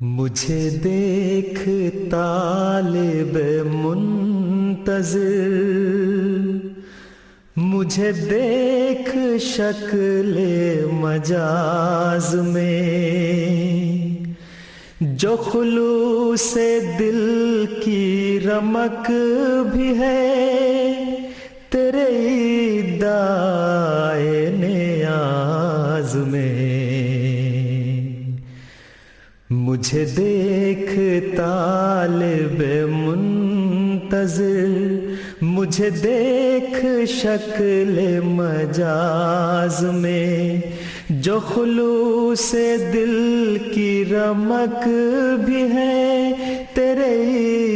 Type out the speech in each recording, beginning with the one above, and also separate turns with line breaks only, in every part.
مجھے دیکھ طالب منتظر، مجھے دیکھ شکل مجاز میں، جو خلوص دل کی رمق بھی ہے تیرے ادعائے نیاز میں۔ مجھے دیکھ طالب منتظر، مجھے دیکھ شکل مجاز میں، جو خلوص دل کی رمق بھی ہے تیرے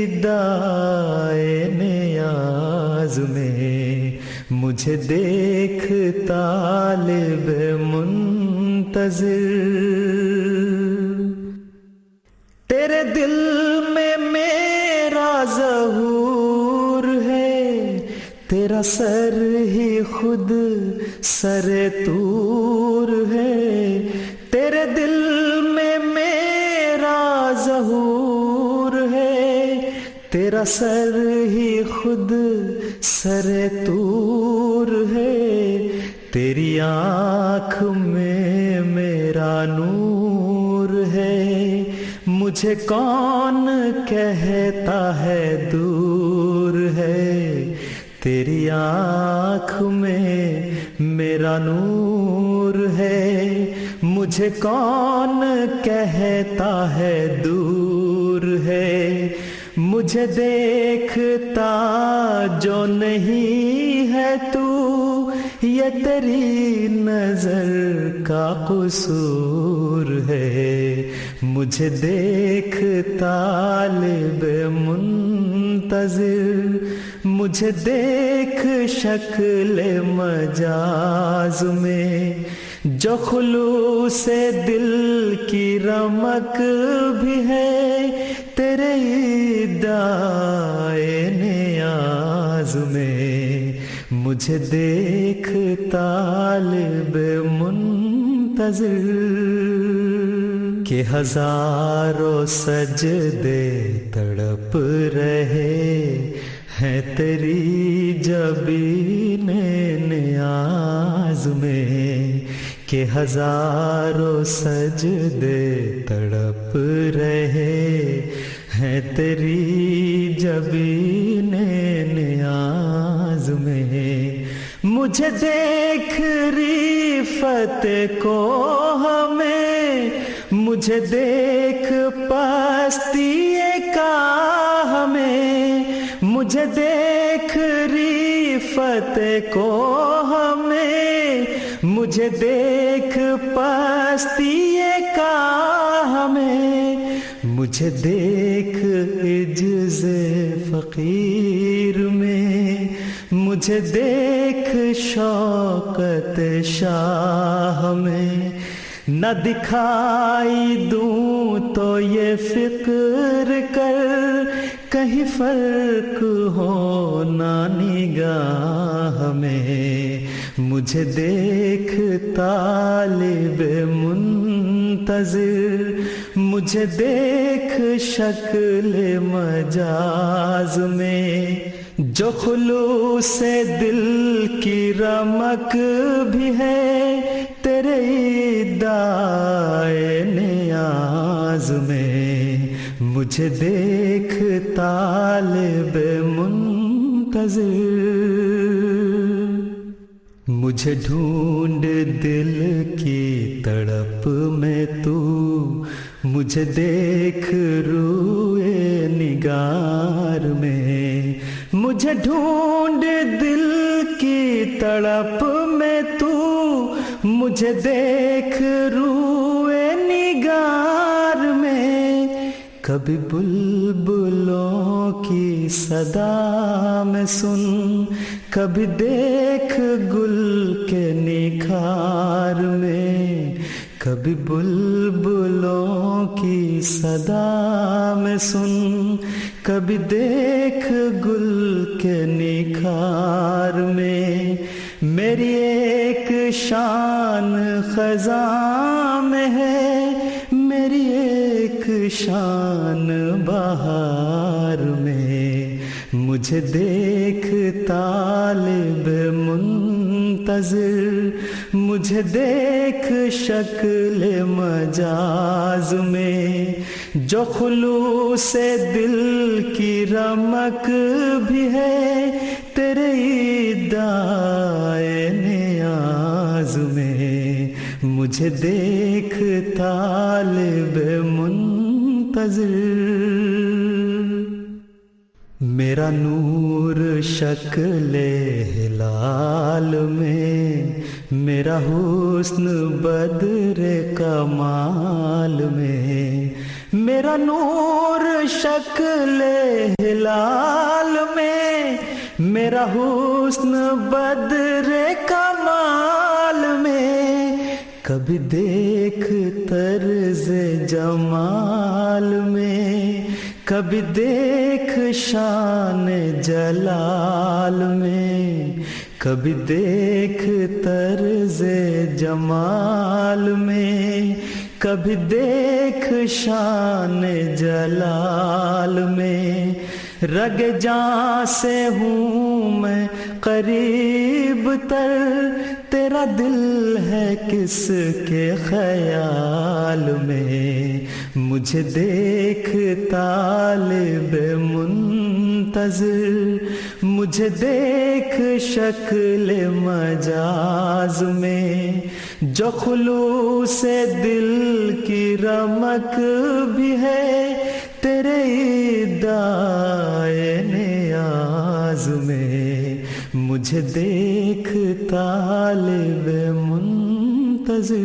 ادعائے نیاز میں۔ مجھے دیکھ طالب منتظر، تیرے دل میں میرا ظہور ہے، تیرا سر ہی خود سر طور ہے۔ تیرے دل میں میرا ظہور ہے، تیرا سر ہی خود سر طور ہے۔ تیری آنکھ میں میرا نور ہے، مجھے کون کہتا ہے دور ہے۔ تیری آنکھ میں میرا نور ہے، مجھے کون کہتا ہے دور ہے۔ مجھے دیکھتا جو نہیں ہے تو، یہ تیری نظر کا قصور ہے۔ مجھے دیکھ طالب منتظر، مجھے دیکھ شکل مجاز میں، جو خلوص دل کی رمق بھی ہے تیرے ادعائے نیاز میں۔ مجھے دیکھ طالب منتظر، کہ ہزاروں سجدے تڑپ رہے ہیں تیری جبین نیاز میں، کہ ہزاروں سجدے تڑپ رہے ہیں تیری جبین نیاز میں۔ مجھے دیکھ ریفت کو ہمیں، مجھے دیکھ پستی کا ہمیں، مجھے دیکھ ریفت کو ہمیں، مجھے دیکھ پستی کا ہمیں، مجھے دیکھ عجز فقیر میں، مجھے دیکھ شوکت شاہ میں۔ نہ دکھائی دوں تو یہ فکر کر، کہیں فرق ہو نہ نگاہ میں۔ مجھے دیکھ طالب منتظر، مجھے دیکھ شکل مجاز میں، جو خلوص دل کی رمق بھی ہے تیرے ادعائے نیاز میں۔ مجھے دیکھ طالب منتظر، مجھے ڈھونڈ دل کی تڑپ میں تو، مجھے دیکھ روئے نگار میں۔ مجھے ڈھونڈ دل کی تڑپ میں تو، مجھے دیکھ روئے نگار میں۔ کبھی بلبلوں کی صدا میں سن، کبھی دیکھ گل کے نکھار میں۔ کبھی بلبلوں کی صدا میں سن، کبھی دیکھ گل کے نکھار میں۔ میری ایک شان خزاں میں ہے، میری ایک شان بہار میں، مجھے دیکھ طالب منتظر، مجھے دیکھ شکل مجاز میں، جو خلوص دل کی رمق بھی ہے تیرے ادعائے نیاز میں، مجھے دیکھ طالب منتظر۔ میرا نور شکل ہلال میں، میرا حسن بدر کمال میں، میرا نور شکل ہلال میں، میرا حسن بدر کمال میں، کبھی دیکھ طرز جمال میں، کبھی دیکھ شان جلال میں، کبھی دیکھ طرز جمال میں، کبھی دیکھ شان جلال میں، رگ جاں سے ہوں میں قریب تر، تیرا دل ہے کس کے خیال میں، مجھے دیکھ طالب منتظر، مجھے دیکھ شکل مجاز میں، جو خلوص دل کی رمق بھی ہے تیرے ادعائے نیاز میں، مجھے دیکھ طالب منتظر۔